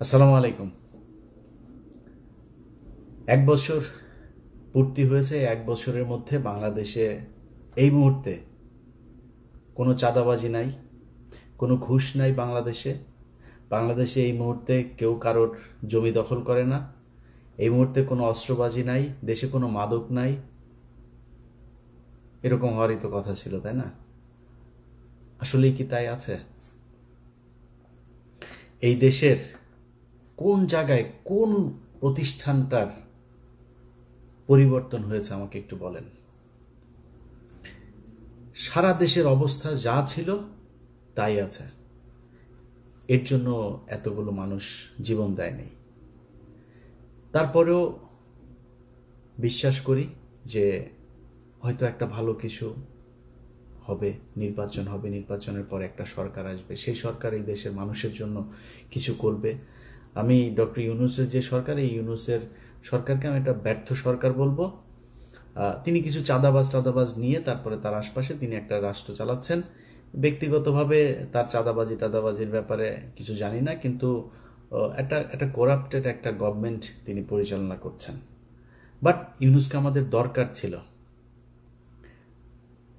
আসসালামু আলাইকুম। এক বছর পূর্তি হয়েছে। এক বছরের মধ্যে বাংলাদেশে এই মুহূর্তে কোনো চাঁদাবাজি নাই, কোনো ঘুষ নাই। বাংলাদেশে এই মুহূর্তে কেউ কারোর জমি দখল করে না। এই মুহূর্তে কোনো অস্ত্রবাজি নাই, দেশে কোনো মাদক নাই। এরকম হওয়ারই তো কথা ছিল, তাই না? আসলেই কি তাই আছে? এই দেশের কোন জায়গায় কোন প্রতিষ্ঠানটার পরিবর্তন হয়েছে আমাকে একটু বলেন। সারা দেশের অবস্থা যা ছিল তাই আছে। এর জন্য এতগুলো মানুষ জীবন দেয়নি। তারপরেও বিশ্বাস করি যে হয়তো একটা ভালো কিছু হবে, নির্বাচন হবে, নির্বাচনের পর একটা সরকার আসবে, সেই সরকার এই দেশের মানুষের জন্য কিছু করবে। আমি ডক্টর ইউনূসের যে সরকার, এই ইউনূসের সরকারকে আমি একটা ব্যর্থ সরকার বলবো। তিনি কিছু চাঁদাবাজ নিয়ে তারপরে তার আশপাশে তিনি একটা রাষ্ট্র চালাচ্ছেন। ব্যক্তিগতভাবে তার টাদাবাজির ব্যাপারে কিছু জানি না, কিন্তু একটা করাপ্টেড একটা গভর্নমেন্ট তিনি পরিচালনা করছেন। বাট ইউনূসকে আমাদের দরকার ছিল।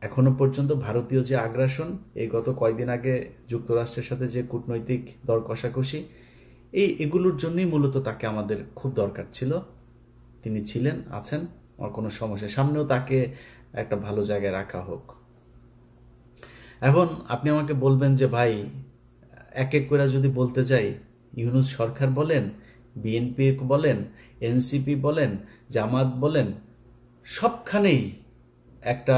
এখনো পর্যন্ত ভারতীয় যে আগ্রাসন, এই গত কয়েকদিন আগে যুক্তরাষ্ট্রের সাথে যে কূটনৈতিক দর কষাকষি, এগুলোর জন্যই মূলত তাকে আমাদের খুব দরকার ছিল। তিনি ছিলেন, আছেন, আমার কোনো সমস্যা, সামনেও তাকে একটা ভালো জায়গায় রাখা হোক। এখন আপনি আমাকে বলবেন যে ভাই, এক এক করে যদি বলতে যাই, ইউনূস সরকার বলেন, বিএনপি বলেন, এনসিপি বলেন, জামাত বলেন, সবখানেই একটা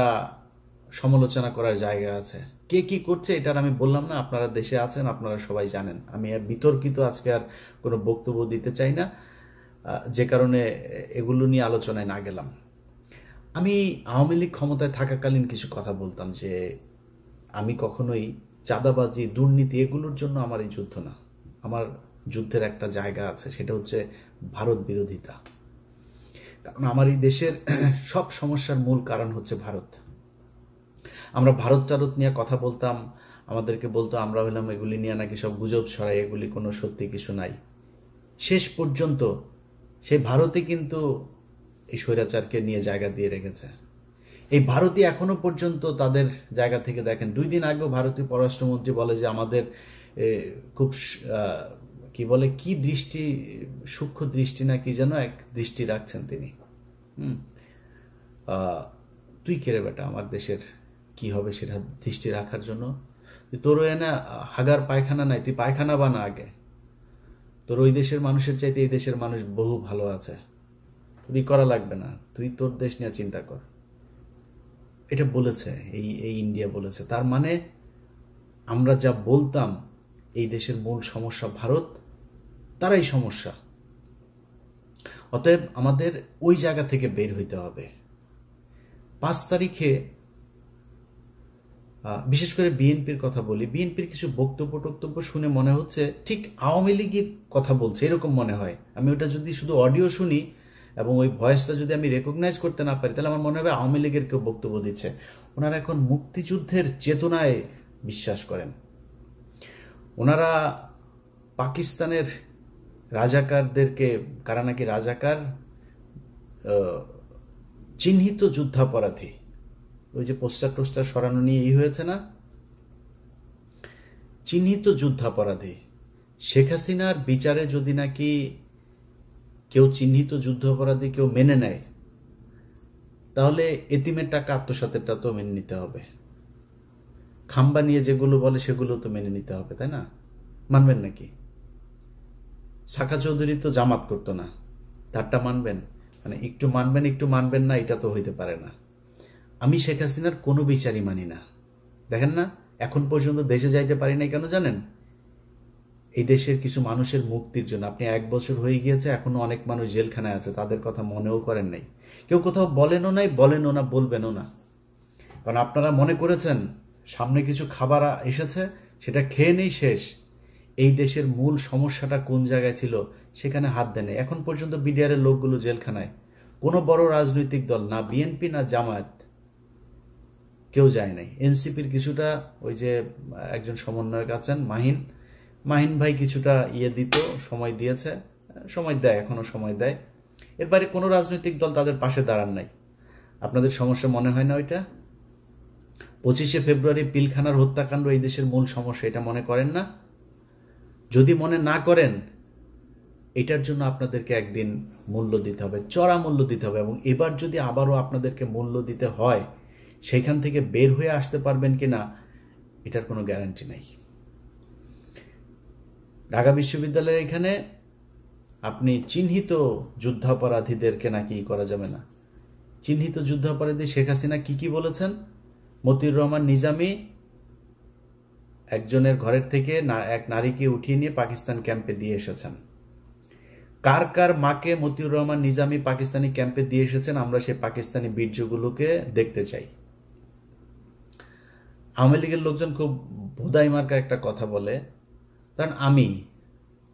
সমালোচনা করার জায়গা আছে। কে কি করছে এটার আমি বললাম না, আপনারা দেশে আছেন, আপনারা সবাই জানেন। আমি বিতর্কিত আজকে আর কোনো বক্তব্য দিতে চাই না, যে কারণে এগুলো নিয়ে আলোচনায় না গেলাম। আমি আওয়ামী লীগ ক্ষমতায় থাকাকালীন কিছু কথা বলতাম যে আমি কখনোই চাঁদাবাজি, দুর্নীতি এগুলোর জন্য আমার এই যুদ্ধ না। আমার যুদ্ধের একটা জায়গা আছে, সেটা হচ্ছে ভারত বিরোধিতা। কারণ আমার এই দেশের সব সমস্যার মূল কারণ হচ্ছে ভারত। আমরা ভারত নিয়ে কথা বলতাম, আমাদেরকে বলতো আমরা হইলাম এগুলি নিয়ে নাকি সব গুজব ছড়াই, এগুলি কোনো সত্যি কিছু নাই। শেষ পর্যন্ত সেই ভারতই কিন্তু এই স্বৈরাচারকে নিয়ে জায়গা দিয়ে রেখেছে। এই ভারতই এখনো পর্যন্ত তাদের জায়গা থেকে দেখেন, 2 দিন আগেও ভারতীয় পররাষ্ট্রমন্ত্রী বলে যে আমাদের খুব কি বলে, কি দৃষ্টি, সূক্ষ্ম দৃষ্টি না কি যেন এক দৃষ্টি রাখছেন তিনি। তুই কেড়ে বেটা আমার দেশের কি হবে সেটা দৃষ্টি রাখার জন্য? তোর এনে হাগার পায়খানা নাই, তুই পায়খানা বানা আগে। তোর ওই দেশের মানুষের চাইতে এই দেশের মানুষ বহু ভালো আছে, তুই করা লাগবে না, তুই তোর দেশ নিয়ে চিন্তা কর। এটা বলেছে এই ইন্ডিয়া বলেছে। তার মানে আমরা যা বলতাম এই দেশের মূল সমস্যা ভারত, তারাই সমস্যা। অতএব আমাদের ওই জায়গা থেকে বের হইতে হবে। 5 তারিখে বিশেষ করে বিএনপির কথা বলি, বিএনপির কিছু বক্তব্য শুনে মনে হচ্ছে ঠিক আওয়ামী লীগের কথা বলছে, এরকম মনে হয়। আমি ওটা যদি শুধু অডিও শুনি এবং ওই ভয়েসটা যদি আমি রেকগনাইজ করতে না পারি, তাহলে আমার মনে হবে আওয়ামী লীগের কেউ বক্তব্য দিচ্ছে। ওনারা এখন মুক্তিযুদ্ধের চেতনায় বিশ্বাস করেন। ওনারা পাকিস্তানের রাজাকারদেরকে, কারা নাকি রাজাকার, চিহ্নিত যুদ্ধাপরাধী, ওই যে পোস্টার সরানো নিয়ে হয়েছে না, চিহ্নিত যুদ্ধাপরাধী। শেখ হাসিনার বিচারে যদি নাকি কেউ চিহ্নিত যুদ্ধাপরাধী কেউ মেনে নেয়, তাহলে এতিমের টাকা আত্মসাতেরটা তো মেনে নিতে হবে। খাম্বা নিয়ে যেগুলো বলে সেগুলো তো মেনে নিতে হবে, তাই না? মানবেন নাকি? সাকা চৌধুরী তো জামাত করতো না, তারটা মানবেন? মানে একটু মানবেন না, এটা তো হইতে পারে না। আমি শেখ হাসিনার কোনো বিচারই মানি না। দেখেন না, এখন পর্যন্ত দেশে যাইতে পারি নাই কেন জানেন? এই দেশের কিছু মানুষের মুক্তির জন্য। আপনি 1 বছর হয়ে গিয়েছে, এখনো অনেক মানুষ জেলখানায় আছে, তাদের কথা মনেও করেন নাই। কেউ কোথাও বলেনও না, বলবেনও না। কারণ আপনারা মনে করেছেন সামনে কিছু খাবার এসেছে, সেটা খেয়ে নেই, শেষ। এই দেশের মূল সমস্যাটা কোন জায়গায় ছিল সেখানে হাত দেন। এখন পর্যন্ত বিডিআরের লোকগুলো জেলখানায়। কোনো বড় রাজনৈতিক দল, না বিএনপি না জামায়াত, কেউ যায় নাই। এনসিপির কিছুটা, ওই যে একজন সমন্বয়ক আছেন মাহিন ভাই কিছুটা দিত, সময় দিয়েছে, সময় দেয়, এখনো সময় দেয়। এর বাইরে কোনো রাজনৈতিক দল তাদের পাশে দাঁড়ান নাই। আপনাদের সমস্যা মনে হয় না ওইটা? 25শে ফেব্রুয়ারি পিলখানার হত্যাকাণ্ড এই দেশের মূল সমস্যা, এটা মনে করেন না? যদি মনে না করেন, এটার জন্য আপনাদেরকে একদিন মূল্য দিতে হবে, চড়া মূল্য দিতে হবে। এবং এবার যদি আবারও আপনাদেরকে মূল্য দিতে হয়, সেখান থেকে বের হয়ে আসতে পারবেন কিনা এটার কোনো গ্যারান্টি নাই। ঢাকা বিশ্ববিদ্যালয়ের এখানে আপনি চিহ্নিত যুদ্ধাপরাধীদেরকে নাকি করা যাবে না। চিহ্নিত যুদ্ধাপরাধী শেখ হাসিনা কি বলেছেন? মতিউর রহমান নিজামী একজনের ঘরের থেকে এক নারীকে উঠিয়ে নিয়ে পাকিস্তান ক্যাম্পে দিয়ে এসেছেন। কার কার মাকে মতিউর রহমান নিজামী পাকিস্তানি ক্যাম্পে দিয়ে এসেছেন, আমরা সেই পাকিস্তানি বীর্যগুলোকে দেখতে চাই। আওয়ামী লীগের লোকজন খুব ভোদাই মার্কা একটা কথা বলে, কারণ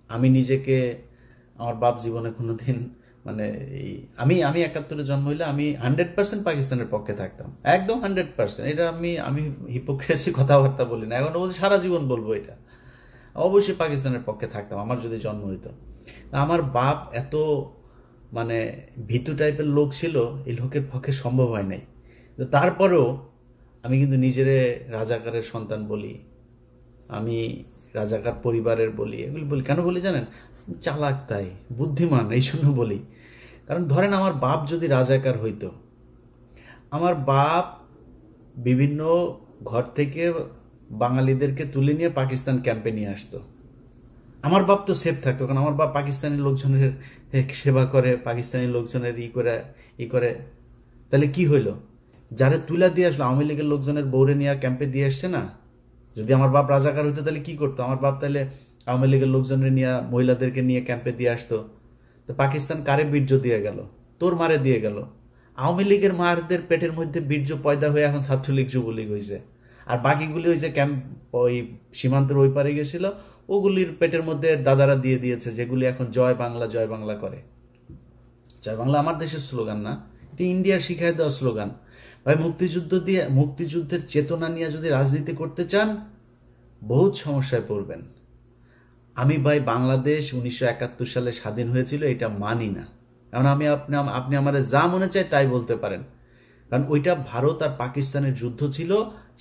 আমি নিজেকে, আমার বাপ জীবনে কোনোদিন আমি 71-এ জন্ম হইলে আমি 100% পাকিস্তানের পক্ষে থাকতাম, একদম 100%। এটা আমি হিপোক্রেসি কথাবার্তা বলি না, এখন বলছি সারা জীবন বলবো এটা। অবশ্যই পাকিস্তানের পক্ষে থাকতাম আমার যদি জন্ম হইতো। আমার বাপ এত ভীতু টাইপের লোক ছিল, এই লোকের পক্ষে সম্ভব হয় নাই। তারপরেও আমি কিন্তু নিজেরে রাজাকারের সন্তান বলি, আমি রাজাকার পরিবারের বলি, এগুলি বলি। কেন বলি জানেন? চালাক, তাই বুদ্ধিমান, এই জন্য বলি। কারণ ধরেন আমার বাপ যদি রাজাকার হইতো, আমার বাপ বিভিন্ন ঘর থেকে বাঙালিদেরকে তুলে নিয়ে পাকিস্তান ক্যাম্পে নিয়ে আসতো, আমার বাপ তো সেফ থাকতো, কারণ আমার বাপ পাকিস্তানি লোকজনের সেবা করে, পাকিস্তানি লোকজনের ই করে। তাহলে কি হইল? যারা তুলা দিয়ে আসলো, আওয়ামী লীগের লোকজনের বৌরে নিয়ে ক্যাম্পে দিয়ে আসছে না। যদি আমার বাপ রাজাকার হইতো তাহলে কি করতো? আমার বাপ তাহলে আওয়ামী লীগের লোকজনের নিয়ে, মহিলাদেরকে নিয়ে ক্যাম্পে দিয়ে আসতো। তো পাকিস্তান কারে বীর্য দিয়ে গেল? তোর মারে দিয়ে গেল। আওয়ামী লীগের মারদের পেটের মধ্যে বীর্য পয়দা হয়ে এখন ছাত্রলীগ যুবলীগ হয়েছে। আর বাকিগুলি হয়েছে ক্যাম্প ওই সীমান্তের ওই পারে গেছিল, ওগুলির পেটের মধ্যে দাদারা দিয়ে দিয়েছে, যেগুলি এখন জয় বাংলা জয় বাংলা করে। জয় বাংলা আমার দেশের স্লোগান না, এটা ইন্ডিয়ার শিখায় দেওয়া স্লোগান। ভাই, মুক্তিযুদ্ধের চেতনা নিয়ে যদি রাজনীতি করতে চান, বহুত সমস্যায় পড়বেন। আমি ভাই, বাংলাদেশ 1971 সালে স্বাধীন হয়েছিল এটা মানি না। কারণ আপনি আমার যা মনে চায় তাই বলতে পারেন, কারণ ওইটা ভারত আর পাকিস্তানের যুদ্ধ ছিল,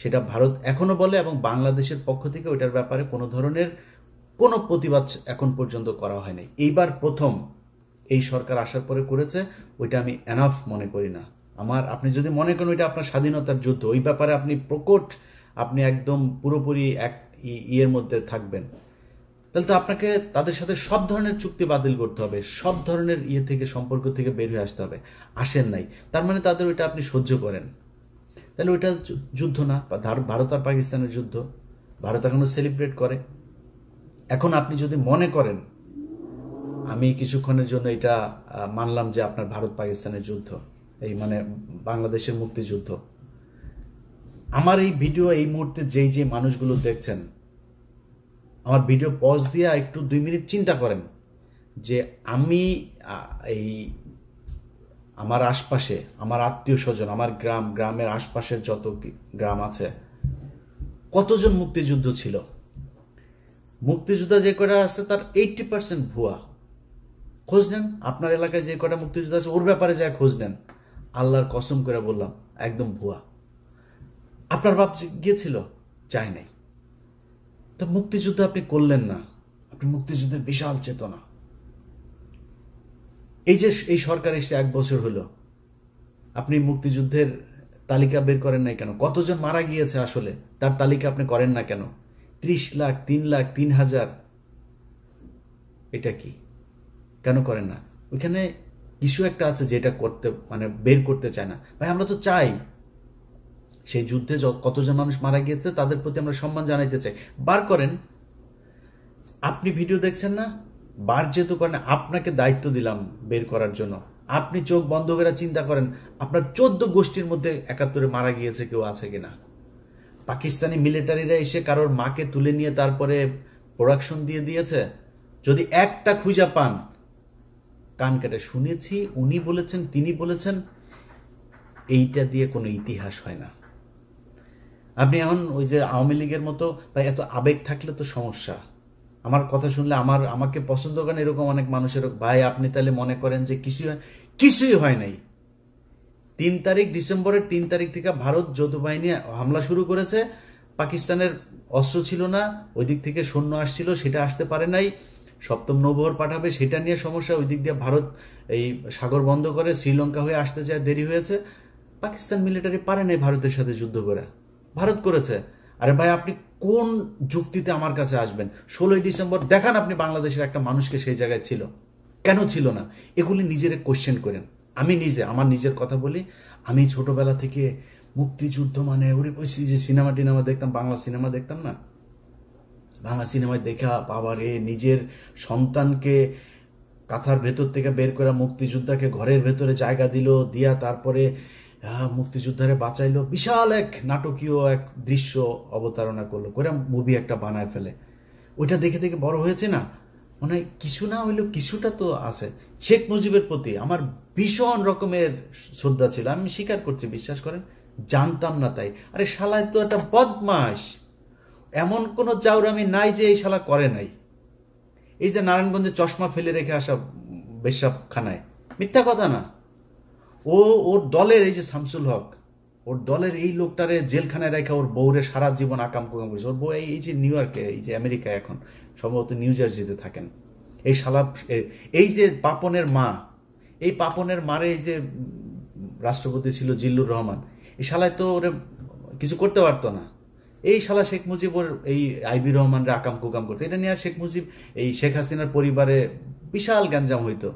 সেটা ভারত এখনো বলে, এবং বাংলাদেশের পক্ষ থেকে ওইটার ব্যাপারে কোনো ধরনের কোনো প্রতিবাদ এখন পর্যন্ত করা হয়নি। এইবার প্রথম এই সরকার আসার পরে করেছে, ওইটা আমি এনাফ মনে করি না। আপনি যদি মনে করেন ওইটা আপনার স্বাধীনতার যুদ্ধ, ওই ব্যাপারে আপনি প্রকট, আপনি একদম পুরোপুরি এক ইয়ের মধ্যে থাকবেন, তাহলে তো আপনাকে তাদের সাথে সব ধরনের চুক্তি বাতিল করতে হবে, সব ধরনের থেকে সম্পর্ক থেকে বের হয়ে আসতে হবে। আসেন নাই, তার মানে তাদের ওইটা আপনি সহ্য করেন। তাহলে ওইটা যুদ্ধ না, ভারত আর পাকিস্তানের যুদ্ধ। ভারত এখনো সেলিব্রেট করে। এখন আপনি যদি মনে করেন, আমি কিছুক্ষণের জন্য এটা মানলাম যে আপনার ভারত পাকিস্তানের যুদ্ধ, এই বাংলাদেশের মুক্তিযুদ্ধ। আমার এই ভিডিও এই মুহূর্তে যে মানুষগুলো দেখছেন, আমার ভিডিও পজ দিয়ে একটু 2 মিনিট চিন্তা করেন যে আমি আমার আশপাশে, আমার আত্মীয় স্বজন, আমার গ্রামের আশপাশের যত গ্রাম আছে, কতজন মুক্তিযুদ্ধ ছিল। মুক্তিযোদ্ধা যে কটা আছে তার 80% ভুয়া। খোঁজ নেন, আপনার এলাকায় যে কটা মুক্তিযোদ্ধা আছে ওর ব্যাপারে যায় খোঁজ নেন। আল্লাহর কসম করে বললাম, একদম ভুয়া। আপনার বাপ গিয়েছিল? যায় নাই। তো মুক্তিযুদ্ধ আপনি করলেন না, আপনি মুক্তিযুদ্ধের বিশাল চেতনা। এই সরকার এসে 1 বছর হলো, আপনি মুক্তিযুদ্ধের তালিকা বের করেন নাই কেন? কতজন মারা গিয়েছে আসলে তার তালিকা আপনি করেন না কেন? 30 লাখ, 3 লাখ, 3,000, এটা কি কেন করেন না? ওইখানে কিছু একটা আছে যেটা করতে বের করতে চায় না। ভাই, আমরা তো চাই সেই যুদ্ধে কতজন মানুষ মারা গিয়েছে তাদের প্রতি আমরা সম্মান জানাইতে চাই। বার করেন। আপনি ভিডিও দেখছেন না, বার যেহেতু করেন, আপনাকে দায়িত্ব দিলাম বের করার জন্য। আপনি চোখ বন্ধ করে চিন্তা করেন, আপনার 14 গোষ্ঠীর মধ্যে 71-এ মারা গিয়েছে কেউ আছে কিনা। পাকিস্তানি মিলিটারিরা এসে কারোর মাকে তুলে নিয়ে তারপরে প্রোডাকশন দিয়ে দিয়েছে। যদি একটা খুঁজা পান, কান কেটে শুনেছি, উনি বলেছেন, তিনি বলেছেন, এইটা দিয়ে কোনো ইতিহাস হয় না। আপনি এখন ওই যে আওয়ামী লীগের মতো, ভাই, এত আবেগ থাকলে তো সমস্যা। আমার কথা শুনলে আমাকে পছন্দ করেন এরকম অনেক মানুষের, ভাই আপনি তাহলে মনে করেন যে কিছুই হয় নাই। 3 ডিসেম্বরের 3 থেকে ভারত যৌথ বাহিনী হামলা শুরু করেছে। পাকিস্তানের অস্ত্র ছিল না, ওই দিক থেকে সৈন্য আসছিল, সেটা আসতে পারে নাই। সপ্তম নৌবহর পাঠাবে, সেটা নিয়ে সমস্যা। ওই দিক দিয়ে ভারত এই সাগর বন্ধ করে শ্রীলঙ্কা হয়ে আসতে চায়, দেরি হয়েছে। পাকিস্তান মিলিটারি পারে নাই ভারতের সাথে যুদ্ধ করে, ভারত করেছে। আরে ভাই আপনি কোন যুক্তিতে আমার কাছে আসবেন? 16ই ডিসেম্বর দেখান আপনি বাংলাদেশের একটা মানুষকে সেই জায়গায় ছিল, কেন ছিল না? এগুলি নিজের কোশ্চেন করেন। আমি আমার নিজের কথা বলি, আমি ছোটবেলা থেকে মুক্তিযুদ্ধ মানে ওরে যে সিনেমা টিনেমা দেখতাম, বাংলা সিনেমা দেখতাম না, বাংলা সিনেমায় দেখা বাবারে নিজের সন্তানকে কাঁথার ভেতর থেকে বের করে মুক্তিযোদ্ধাকে ঘরের ভেতরে জায়গা দিয়া তারপরে মুক্তিযোদ্ধারে বাঁচাইলো, বিশাল এক নাটকীয় এক দৃশ্য অবতারণা করলো, করে মুভি একটা বানায় ফেলে। ওইটা দেখে দেখে বড় হয়েছে না, মানে কিছু না হইলেও কিছুটা তো আছে। শেখ মুজিবের প্রতি আমার ভীষণ রকমের শ্রদ্ধা ছিল, আমি স্বীকার করছি, বিশ্বাস করেন জানতাম না তাই। আরে শালায় তো একটা বদমাস, এমন কোন চাউরামি নাই যে এই শালা করে নাই। এই যে নারায়ণগঞ্জে চশমা ফেলে রেখে আসা বেশ্যাপ খানায়, মিথ্যা কথা না। ওর দলের এই যে শামসুল হক, ওর দলের এই লোকটারে জেলখানায় রেখা ওর বউরে সারা জীবন আকাম কুকাম করেছে। ওর বউ এই যে নিউ ইয়র্কে, এই যে আমেরিকায় এখন সম্ভবত নিউ জার্সিতে থাকেন। এই শালা এই যে পাপনের মা, এই পাপনের মারে এই যে রাষ্ট্রপতি ছিল জিল্লুর রহমান, এই শালায় তো ওরে কিছু করতে পারতো না। এই শালা শেখ মুজিব ওর এই আইবি রহমানরা আকাম কুকাম করতো। এটা নিয়ে শেখ মুজিব এই শেখ হাসিনার পরিবারে বিশাল গ্যাঞ্জাম হইতো।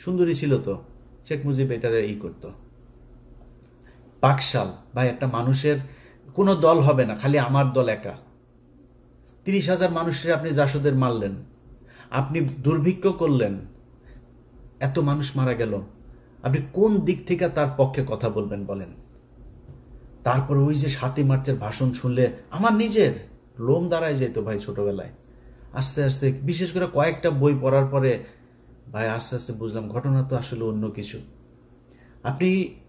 সুন্দরী ছিল তো, শেখ মুজিব এটারে করতো। বাকশাল ভাই, একটা মানুষের কোনো দল হবে না, খালি আমার দল একা। 30,000 মানুষের আপনি জাসদের মারলেন, আপনি দুর্ভিক্ষ করলেন, এত মানুষ মারা গেল, আপনি কোন দিক থেকে তার পক্ষে কথা বলবেন বলেন? তারপর ওই যে 7ই মার্চের ভাষণ শুনলে আমার নিজের লোম দাঁড়ায় যেত ভাই ছোটবেলায়। আস্তে আস্তে বিশেষ করে কয়েকটা বই পড়ার পরে ভাই আস্তে আস্তে বুঝলাম ঘটনা তো আসলে অন্য কিছু। আপনি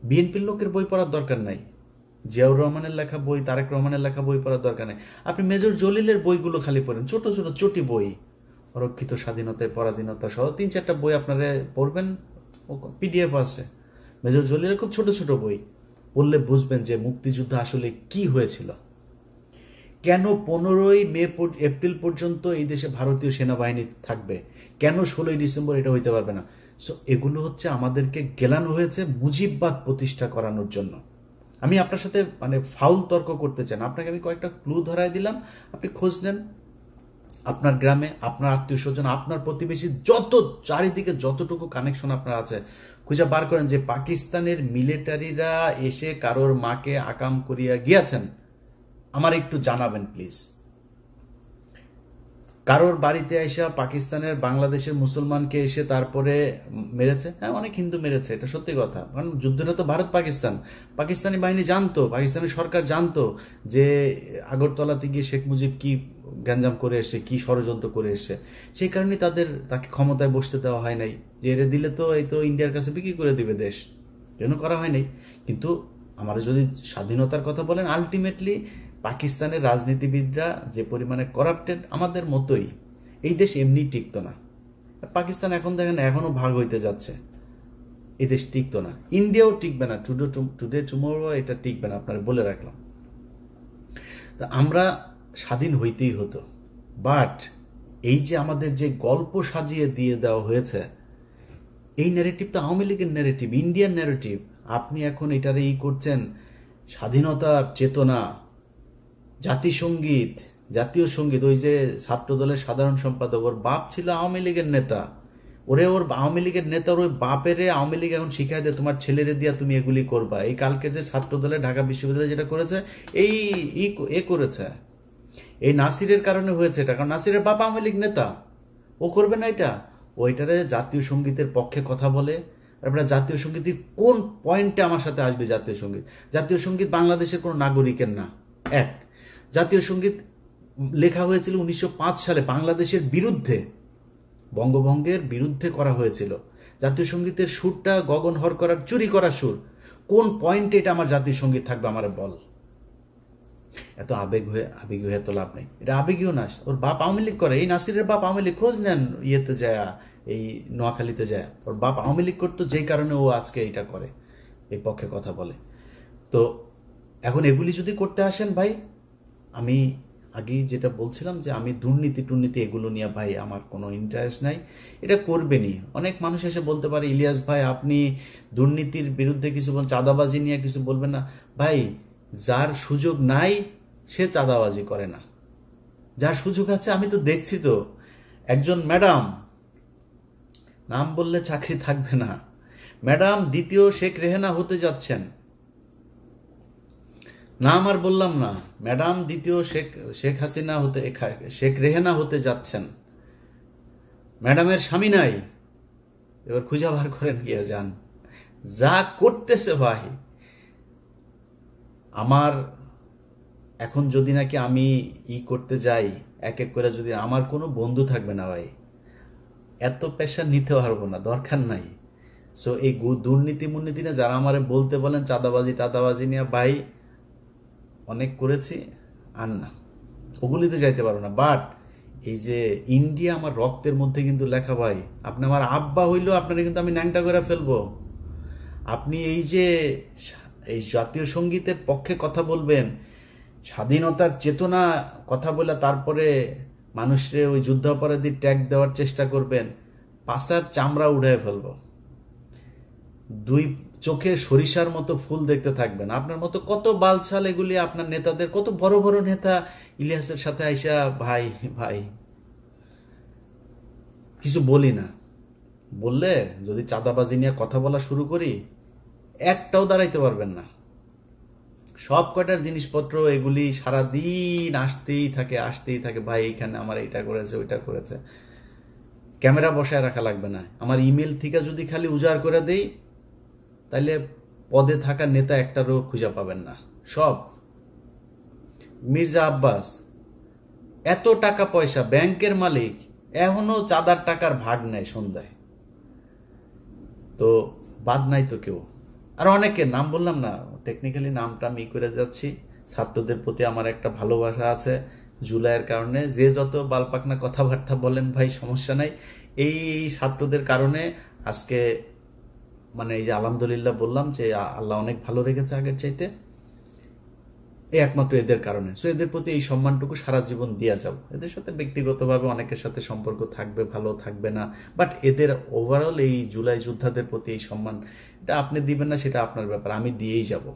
বিএনপির লোকের বই পড়ার দরকার নাই, জিয়াউর রহমানের লেখা বই, তারেক রহমানের লেখা বই পড়ার দরকার নেই। আপনি মেজর জলিলের বইগুলো খালি পড়েন, ছোট ছোট চটি বই, অরক্ষিত স্বাধীনতায় পরাধীনতা সহ 3-4টা বই আপনারা পড়বেন, পিডিএফ আছে মেজর জলিলের, খুব ছোট ছোট বই পড়লে বুঝবেন যে মুক্তিযুদ্ধ আসলে কি হয়েছিল, কেন 15ই এপ্রিল পর্যন্ত এই দেশে ভারতীয় সেনাবাহিনী থাকবে, কেন 16ই ডিসেম্বর এটা হইতে পারবে না। সো এগুলো হচ্ছে আমাদেরকে গেলানো হয়েছে মুজিববাদ প্রতিষ্ঠা করানোর জন্য। আমি আপনার সাথে মানে ফাউল তর্ক করতে চান, আপনাকে আমি কয়েকটা ক্লু ধরাই দিলাম, আপনি খোঁজ নেন আপনার গ্রামে, আপনার আত্মীয় স্বজন, আপনার প্রতিবেশী, যত চারিদিকে যতটুকু কানেকশন আপনার আছে খুঁজে বার করেন যে পাকিস্তানের মিলিটারিরা এসে কারোর মাকে আকাম করিয়া গিয়েছেন, আমার একটু জানাবেন প্লিজ। কারোর বাড়িতে এসে পাকিস্তানের বাংলাদেশের মুসলমানকে এসে তারপরে মেরেছে? হ্যাঁ, অনেক হিন্দু মেরেছে, এটা সত্যি কথা। কারণ যুদ্ধটা তো ভারত পাকিস্তান, পাকিস্তানি বাহিনী জানতো, পাকিস্তানি সরকার জানতো যে আগরতলাতে গিয়ে শেখ মুজিব কি গ্যাঞ্জাম করে এসছে, কি ষড়যন্ত্র করে এসছে। সেই কারণে তাকে ক্ষমতায় বসতে দেওয়া হয় নাই, যে এরে দিলে তো এই তো ইন্ডিয়ার কাছে বিক্রি করে দিবে দেশ, জন্য করা হয় নাই। কিন্তু আমরা যদি স্বাধীনতার কথা বলেন, আলটিমেটলি পাকিস্তানের রাজনীতিবিদরা যে পরিমাণে করাপ্টেড, আমাদের মতোই, এই দেশ এমনি টিকতো না। পাকিস্তান এখন দেখেন এখনো ভাগ হইতে যাচ্ছে, এই দেশ টিকতো না, ইন্ডিয়াও টিকবে না, টুডে টুমোরো এটা টিকবে না, আপনারা বলে রাখলাম। তা আমরা স্বাধীন হইতেই হতো, বাট এই যে আমাদের যে গল্প সাজিয়ে দিয়ে দেওয়া হয়েছে, এই ন্যারেটিভ তো আওয়ামী লীগের ন্যারেটিভ, ইন্ডিয়ান ন্যারেটিভ। আপনি এখন এটারে করছেন স্বাধীনতার চেতনা, জাতিসঙ্গীত, জাতীয় সঙ্গীত। ওই যে ছাত্র দলের সাধারণ সম্পাদক, ওর বাপ ছিল আওয়ামী লীগের নেতা, ওর আওয়ামী লীগের নেতার ওই বাপেরে আওয়ামী লীগ এখন শিখাই দেয় তোমার ছেলেরে দিয়া তুমি এগুলি করবা। এই কালকে যে ছাত্র দলের ঢাকা বিশ্ববিদ্যালয় যেটা করেছে, এই করেছে, এই নাসিরের কারণে হয়েছে এটা, কারণ নাসিরের বাপ আওয়ামী লীগ নেতা, ও করবে না এটা। ওইটারে জাতীয় সঙ্গীতের পক্ষে কথা বলে। তারপরে জাতীয় সঙ্গীত কোন পয়েন্টে আমার সাথে আসবে? জাতীয় সঙ্গীত বাংলাদেশের কোনো নাগরিকের না। এক, জাতীয় সঙ্গীত লেখা হয়েছিল 1905 সালে বাংলাদেশের বিরুদ্ধে, বঙ্গভঙ্গের বিরুদ্ধে করা হয়েছিল। জাতীয় সঙ্গীতের সুরটা গগন হর করার চুরি করা সুর, কোন পয়েন্টে এটা আমার জাতীয় সঙ্গীত থাকবে আমার বল? এত আবেগী হয়ে তো লাভ নেই। এটা আবেগীয় না, ওর বাপ আওয়ামী লীগ করে। এই নাসিরের বাপ আওয়ামী লীগ, খোঁজ নেন ইয়েতে যায়, এই নোয়াখালীতে যায়। ওর বাপ আওয়ামী লীগ করতো, যেই কারণে ও আজকে এইটা করে, এই পক্ষে কথা বলে। তো এখন এগুলি যদি করতে আসেন ভাই, আমি আগেই যেটা বলছিলাম যে আমি দুর্নীতি এগুলো নিয়ে ভাই আমার কোনো ইন্টারেস্ট নাই। এটা করবেনই। অনেক মানুষ এসে বলতে পারে, ইলিয়াস ভাই আপনি দুর্নীতির বিরুদ্ধে কিছু বলেন, চাঁদাবাজি নিয়ে কিছু বলবেন না। ভাই, যার সুযোগ নাই সে চাঁদাবাজি করে না, যার সুযোগ আছে, আমি তো দেখছি তো। একজন ম্যাডাম, নাম বললে চাকরি থাকবে না, ম্যাডাম দ্বিতীয় শেখ রেহেনা হতে যাচ্ছেন, নাম আর বললাম না, ম্যাডাম দ্বিতীয় শেখ হাসিনা হতে, শেখ রেহেনা হতে যাচ্ছেন। ম্যাডামের স্বামী নাই, এবার খুঁজে বার করেন গিয়ে যান। যা করতেছে ভাই, আমার এখন যদি নাকি আমি করতে যাই এক এক করে, যদি আমার কোনো বন্ধু থাকবে না ভাই, এত প্রেশার নিতে পারবো না, দরকার নাই। সো এই দুর্নীতি নিয়ে যারা আমারে বলতে বলেন টাদাবাজি নিয়ে, ভাই অনেক করেছি, আর না, ওগুলিতে যাইতে পারবো না। বাট এই যে ইন্ডিয়া আমার রক্তের মধ্যে কিন্তু লেখা ভাই। আপনি আমার আব্বা হইলেও আপনারা কিন্তু আমি ন্যাংটা করে ফেলবো। আপনি এই যে এই জাতীয় সঙ্গীতের পক্ষে কথা বলবেন, স্বাধীনতার চেতনা কথা বলে তারপরে মানুষরে ওই যুদ্ধাপরাধী ট্যাগ দেওয়ার চেষ্টা করবেন, পাছার চামড়া উড়ায় ফেলবো। দুই চোখে সরিষার মতো ফুল দেখতে থাকবেন। আপনার মতো কত বালছাল এগুলি, আপনার নেতাদের, কত বড় বড় নেতা ইলিয়াসের সাথে আইসা ভাই ভাই কিছু বলি না, বললে যদি চাঁদাবাজি নিয়ে কথা বলা শুরু করি, একটাও দাঁড়াইতে পারবেন না। সব কয়টার জিনিসপত্র এগুলি সারাদিন আসতেই থাকে ভাই, এইখানে আমার এইটা করেছে ওইটা করেছে। ক্যামেরা বসায় রাখা লাগবে না, আমার ইমেল থেকে যদি খালি উজাড় করে দেই, তাইলে পদে থাকা নেতা একটারও খুঁজে পাবেন না। সব মির্জা আব্বাস এত টাকা পয়সা, ব্যাংকের মালিক, এখনো চাঁদার টাকার ভাগ নেয় সন্ধ্যায়, তো বাদ নাই তো কেউ। আর অনেকের নাম বললাম না, টেকনিক্যালি নামটা আমি করে যাচ্ছি। ছাত্রদের প্রতি আমার একটা ভালোবাসা আছে জুলাইয়ের কারণে, যে যত বালপাকনা কথাবার্তা বলেন ভাই সমস্যা নাই। এই ছাত্রদের কারণে আজকে মানে এই যে আলহামদুলিল্লাহ বললাম যে আল্লাহ অনেক ভালো রেখেছে আগের চাইতে, এই একমাত্র এদের কারণে। সো এদের প্রতি এই সম্মানটুকু সারা জীবন দিয়া যাব। এদের সাথে ব্যক্তিগতভাবে অনেকের সাথে সম্পর্ক থাকবে, ভালো থাকবে না, বাট এদের ওভারঅল এই জুলাই যোদ্ধাদের প্রতি এই সম্মান, এটা আপনি দিবেন না সেটা আপনার ব্যাপার, আমি দিয়েই যাব।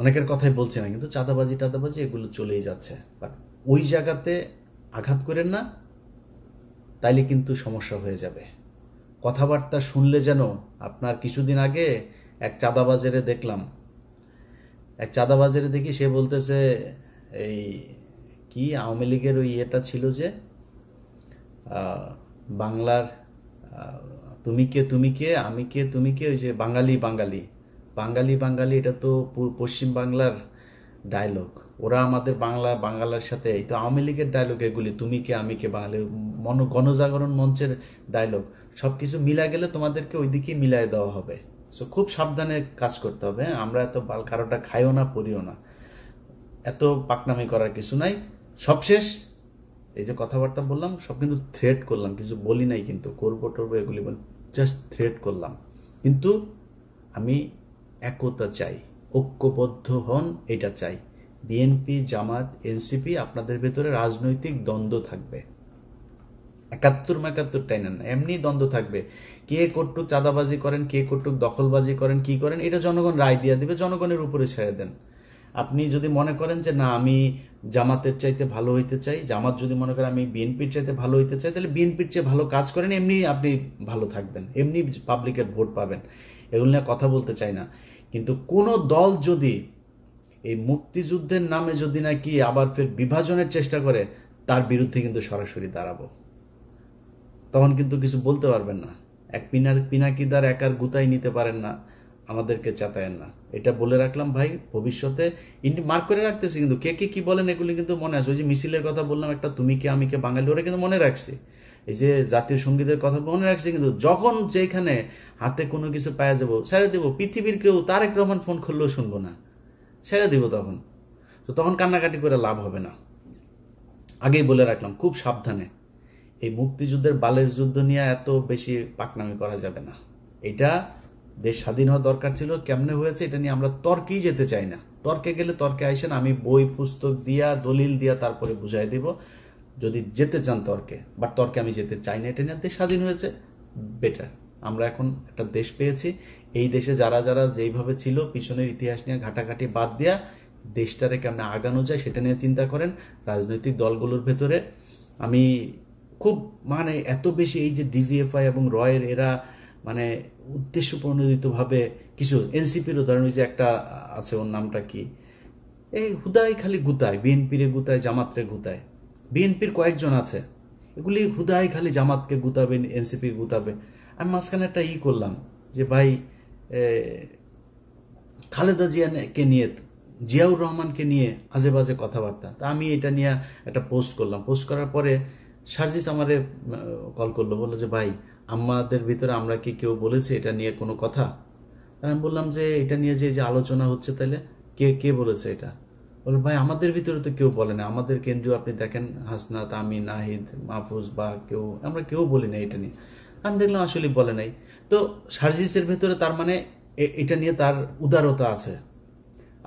অনেকের কথাই বলছি না, কিন্তু চাঁদাবাজি এগুলো চলেই যাচ্ছে। বাট ওই জায়গাতে আঘাত করেন না, তাইলে কিন্তু সমস্যা হয়ে যাবে। কথাবার্তা শুনলে যেন আপনার, কিছুদিন আগে এক চাঁদাবাজারে দেখি, সে বলতেছে এই কি আওয়ামী লীগের ওই ইয়েটা ছিল যে বাংলার তুমি কে আমি কে তুমি কে, ওই যে বাঙালি, এটা তো পশ্চিম বাংলার ডায়লগ। ওরা আমাদের বাংলার সাথে, এই তো আওয়ামী লীগের ডায়লগ এগুলি, তুমি কে আমি কে বাঙালি, গণজাগরণ মঞ্চের ডায়লগ। সবকিছু মিলা গেলে তোমাদেরকে ওই দিকেই মিলাই দেওয়া হবে। সো খুব সাবধানে কাজ করতে হবে। আমরা এত কারোটা খাইও না, পড়িও না, এত পাকনামি করার কিছু নাই। সবশেষ এই যে কথাবার্তা বললাম, সব কিন্তু থ্রেট করলাম, কিছু বলি নাই কিন্তু করবো টরবো এগুলি, জাস্ট থ্রেট করলাম। কিন্তু আমি একতা চাই, ঐক্যবদ্ধ হন, এটা চাই। বিএনপি, জামাত, এনসিপি, আপনাদের ভেতরে রাজনৈতিক দ্বন্দ্ব থাকবে, 71 টাইনা না, এমনি দ্বন্দ্ব থাকবে। কে কটুক চাঁদাবাজি করেন, কে কটুক দখলবাজি করেন, কি করেন, এটা জনগণ রায় দিয়ে দিবে, জনগণের উপরে ছেড়ে দেন। আপনি যদি মনে করেন যে না আমি জামাতের চাইতে ভালো হইতে চাই, জামাত যদি মনে করেন আমি বিএনপির চাইতে ভালো হইতে চাই, তাহলে বিএনপির চেয়ে ভালো কাজ করেন, এমনি আপনি ভালো থাকবেন, এমনি পাবলিকের ভোট পাবেন। এগুলো নিয়ে কথা বলতে চাই না। কিন্তু কোন দল যদি এই মুক্তিযুদ্ধের নামে যদি নাকি আবার ফের বিভাজনের চেষ্টা করে, তার বিরুদ্ধে কিন্তু সরাসরি দাঁড়াবো। তখন কিন্তু কিছু বলতে পারবেন না। এক পিনাকিদার একার গুতাই নিতে পারেন না, আমাদেরকে চাতায়েন না। এটা বলে রাখলাম ভাই, ভবিষ্যতে মার্ক করে রাখতেছি। কিন্তু কে কি বলেন এগুলি কিন্তু মনে আছে। ওই যে মিছিলের কথা বললাম একটা, তুমি কে আমি কে বাঙালি, ওরা কিন্তু মনে রাখছি। এই যে জাতীয় সঙ্গীতের কথা মনে রাখছি, কিন্তু যখন যেখানে হাতে কোনো কিছু পাওয়া যাবো ছেড়ে দেবো। পৃথিবীর কেউ তারেক রহমান ফোন করলেও শুনবো না, ছেড়ে দিব তখন। তো তখন কান্নাকাটি করে লাভ হবে না। আগেই বলে রাখলাম, খুব সাবধানে। এই মুক্তিযুদ্ধের বালের যুদ্ধ নিয়ে এত বেশি পাকনামি করা যাবে না। এটা দেশ স্বাধীন হওয়া দরকার ছিল, কেমনে হয়েছে এটা নিয়ে আমরা তর্কেই যেতে চাই না। তর্কে গেলে তর্কে আইসেন, আমি বই পুস্তক দিয়া দলিল দিয়া তারপরে বুঝাই দিব যদি যেতে চান তর্কে। বাট তর্কে আমি যেতে চাই না। এটা নিয়ে দেশ স্বাধীন হয়েছে, বেটার। আমরা এখন একটা দেশ পেয়েছি। এই দেশে যারা যারা যেইভাবে ছিল পিছনের ইতিহাস নিয়ে ঘাটাঘাটি বাদ দিয়া দেশটারে কেমনে আগানো যায় সেটা নিয়ে চিন্তা করেন। রাজনৈতিক দলগুলোর ভেতরে আমি খুব মানে এত বেশি এই যে ডিজিএফআই এবং রয়ের এরা মানে উদ্দেশ্য প্রণোদিতভাবে কিছু এনসিপির উদাহরণ, যে একটা আছে, ওর নামটা কি, এই হুদাই খালি গুতায়, বিএনপির গুতায়, জামাতরে গুতায়। বিএনপির কয়েকজন আছে, এগুলি হুদাই খালি জামাতকে গুতাবে, এনসিপি গুতাবে। আমি মাঝখানে একটা করলাম যে ভাই খালেদা জিয়াকে নিয়ে, জিয়াউর রহমানকে নিয়ে আজে বাজে কথাবার্তা। তা আমি এটা নিয়ে একটা পোস্ট করলাম। পোস্ট করার পরে সার্জিস আমারে কল করলো, বললো যে ভাই আমাদের ভিতরে আমরা কি কেউ বলেছে এটা নিয়ে কোনো কথা? আমি বললাম যে এটা নিয়ে যে আলোচনা হচ্ছে, তাহলে কে কে বলেছে এটা? বললো ভাই আমাদের ভিতরে তো কেউ বলে না, আমাদের কেন্দ্রীয় আপনি দেখেন হাসনাত, আমি, নাহিদ, মাহফুজ বা কেউ, আমরা কেউ বলি না এটা নিয়ে। আমি দেখলাম আসলে বলে নাই। তো সার্জিসের ভেতরে তার মানে এটা নিয়ে তার উদারতা আছে।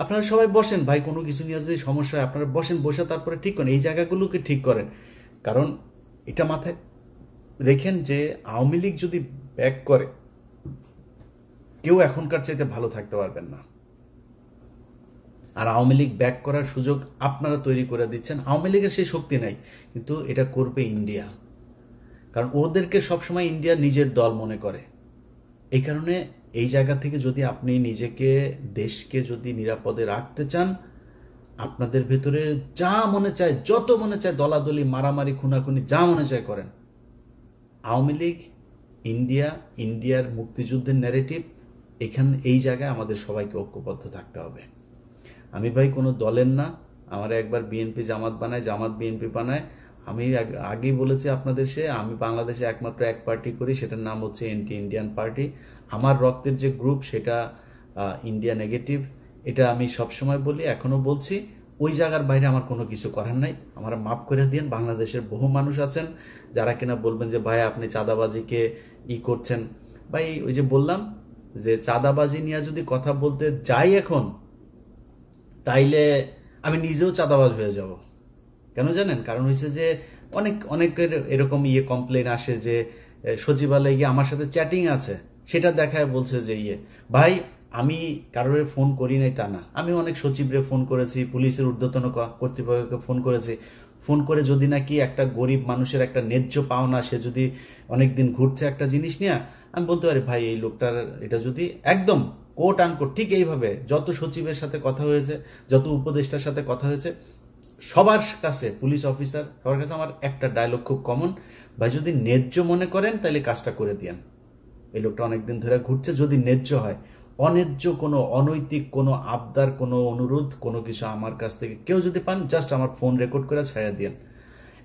আপনারা সবাই বসেন ভাই, কোনো কিছু নিয়ে যদি সমস্যা হয় আপনারা বসেন, বসে তারপরে ঠিক করেন, এই জায়গাগুলোকে ঠিক করেন। কারণ এটা মাথায় রেখেন যে আওয়ামী লীগ যদি ব্যাক করে, কেউ এখনকার চাইতে ভালো থাকতে পারবেন না। আর আওয়ামী লীগ ব্যাক করার সুযোগ আপনারা তৈরি করে দিচ্ছেন। আওয়ামী লীগের সেই শক্তি নাই, কিন্তু এটা করবে ইন্ডিয়া। কারণ ওদেরকে সবসময় ইন্ডিয়া নিজের দল মনে করে। এই কারণে এই জায়গা থেকে যদি আপনি নিজেকে, দেশকে যদি নিরাপদে রাখতে চান, আপনাদের ভেতরে যা মনে চায়, যত মনে চায় দলাদলি, মারামারি, খুনাখুনি, যা মনে চায় করেন। আওয়ামী লীগ, ইন্ডিয়া, ইন্ডিয়ার মুক্তিযুদ্ধের ন্যারেটিভ, এই জায়গায় আমাদের সবাইকে ঐক্যবদ্ধ থাকতে হবে। আমি ভাই কোনো দলের না। আমার একবার বিএনপি জামাত বানায়, জামাত বিএনপি বানায়। আমি আগেই বলেছি আপনাদের, আমি বাংলাদেশে একমাত্র এক পার্টি করি, সেটার নাম হচ্ছে এন্টি ইন্ডিয়ান পার্টি। আমার রক্তের যে গ্রুপ সেটা ইন্ডিয়া নেগেটিভ, এটা আমি সবসময় বলি, এখনো বলছি। ওই জায়গার বাইরে আমার কোনো কিছু করার নাই। আমার মাফ করে দিন। বাংলাদেশের বহু মানুষ আছেন যারা কিনা বলবেন যে ভাই আপনি চাঁদাবাজিকে করছেন। ভাই ওই যে বললাম যে চাঁদাবাজি নিয়ে যদি কথা বলতে যাই এখন, তাইলে আমি নিজেও চাঁদাবাজ হয়ে যাব। কেন জানেন? কারণ হয়েছে যে অনেকের এরকম কমপ্লেন আসে যে সচিবালয়ে গিয়ে আমার সাথে চ্যাটিং আছে, সেটা দেখায় বলছে যে ভাই আমি কারোর ফোন করি নাই তা না। আমি অনেক সচিবরে ফোন করেছি, পুলিশের ঊর্ধ্বতন কর্তৃপক্ষকে ফোন করেছি। ফোন করে যদি নাকি একটা গরিব মানুষের একটা ন্যায্য পাওনা, সে যদি অনেকদিন ঘুরছে একটা জিনিস নিয়ে, আমি বলতে পারি ভাই এই লোকটার এটা যদি একদম কোট আনকোট ঠিক এইভাবে যত সচিবের সাথে কথা হয়েছে, যত উপদেষ্টার সাথে কথা হয়েছে, সবার কাছে, পুলিশ অফিসার সবার কাছে আমার একটা ডায়লগ খুব কমন, ভাই যদি ন্যায্য মনে করেন তাহলে কাজটা করে দিয়েন। এই লোকটা অনেকদিন ধরে ঘুরছে, যদি ন্যায্য হয়। অন্যায্য কোনো, অনৈতিক কোনো আবদার, কোনো অনুরোধ, কোনো কিছু আমার কাছ থেকে কেউ যদি পান, জাস্ট আমার ফোন রেকর্ড করে ছেড়ে দিয়েন।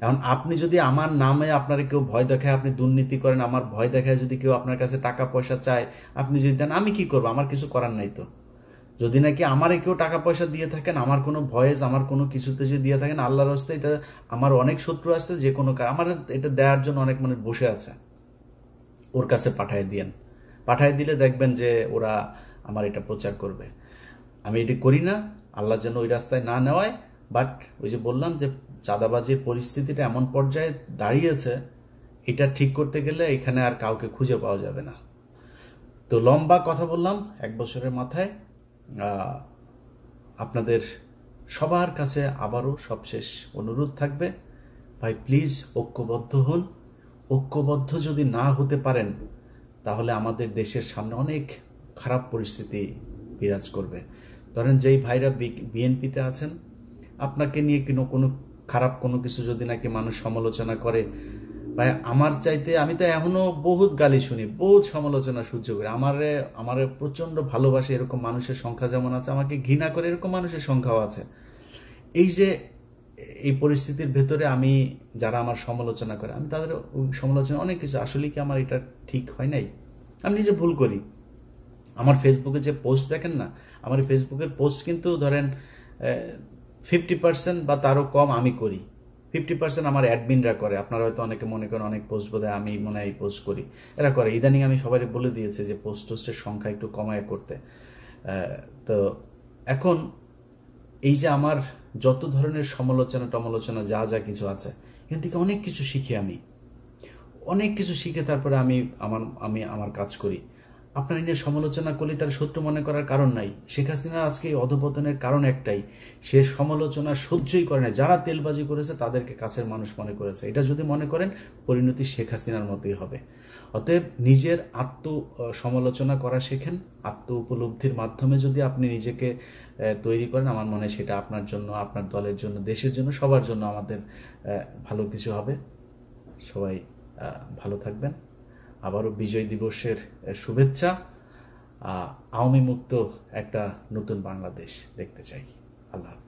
এখন আপনি যদি আমার নামে আপনারা কেউ ভয় দেখায়, আপনি দুর্নীতি করেন, আমার ভয় দেখায় যদি কেউ আপনার কাছে টাকা পয়সা চায়, আপনি যদি দেন, আমি কি করবো? আমার কিছু করার নাই তো। যদি নাকি আমারে কেউ টাকা পয়সা দিয়ে থাকেন, আমার কোনো ভয়েস, আমার কোনো কিছুতে যদি দিয়ে থাকেন, আল্লাহর রাস্তায়, এটা আমার অনেক শত্রু আছে, যে কোনো আমার এটা দেওয়ার জন্য অনেক মানুষ বসে আছে, ওর কাছে পাঠায় দিয়েন। পাঠায় দিলে দেখবেন যে ওরা আমার এটা প্রচার করবে। আমি এটি করি না, আল্লাহ যেন ওই রাস্তায় না নেওয়ায়। বাট ওই যে বললাম যে চাঁদাবাজির পরিস্থিতিটা এমন পর্যায়ে দাঁড়িয়েছে, এটা ঠিক করতে গেলে এখানে আর কাউকে খুঁজে পাওয়া যাবে না। তো লম্বা কথা বললাম 1 বছরের মাথায়। আপনাদের সবার কাছে আবারও সবশেষ অনুরোধ থাকবে, ভাই প্লিজ ঐক্যবদ্ধ হন। ঐক্যবদ্ধ যদি না হতে পারেন, তাহলে আমাদের দেশের সামনে অনেক খারাপ পরিস্থিতি বিরাজ করবে। ধরেন যেই ভাইরা বিএনপিতে আছেন, আপনাকে নিয়ে কোনো খারাপ কোনো কিছু যদি নাকি মানুষ সমালোচনা করে, ভাই আমার চাইতে, আমি তো এখনো বহুত গালি শুনি, বহুত সমালোচনা সহ্য করি। আমারে প্রচন্ড ভালোবাসে এরকম মানুষের সংখ্যা যেমন আছে, আমাকে ঘৃণা করে এরকম মানুষের সংখ্যাও আছে। এই যে এই পরিস্থিতির ভেতরে আমি, যারা আমার সমালোচনা করে, আমি তাদের সমালোচনা অনেক কিছু, আসলে কি আমার এটা ঠিক হয় নাই, আমি নিজে ভুল করি। আমার ফেসবুকে যে পোস্ট দেখেন না, আমার ফেসবুকের পোস্ট কিন্তু ধরেন 50% বা তারও কম আমি করি, 50% আমার অ্যাডমিনরা করে। আপনারা হয়তো অনেকে মনে করেন অনেক পোস্ট বোধহয় আমি মনে হয় পোস্ট করি, এরা করে। ইদানিং আমি সবাই বলে দিয়েছে যে টোস্টের সংখ্যা একটু কমায় করতে। তো এখন এই যে আমার যত ধরনের সমালোচনা টমালোচনা যা যা কিছু আছে, এখান থেকে অনেক কিছু শিখি, আমি অনেক কিছু শিখে তারপরে আমি আমার কাজ করি। আপনার নিয়ে সমালোচনা করলে তার শত্রু মনে করার কারণ নাই। শেখ হাসিনার আজকে এই অধপতনের কারণ একটাই, সে সমালোচনা সহ্যই করে না। যারা তেলবাজি করেছে তাদেরকে কাছের মানুষ মনে করেছে। এটা যদি মনে করেন, পরিণতি শেখ হাসিনার মতোই হবে। অতএব নিজের সমালোচনা করা শেখেন। আত্ম উপলব্ধির মাধ্যমে যদি আপনি নিজেকে তৈরি করেন, আমার মনে হয় সেটা আপনার জন্য, আপনার দলের জন্য, দেশের জন্য, সবার জন্য আমাদের ভালো কিছু হবে। সবাই ভালো থাকবেন। আবারও বিজয় দিবসের শুভেচ্ছা। আওয়ামী মুক্ত একটা নতুন বাংলাদেশ দেখতে চাই। আল্লাহ হাফেজ।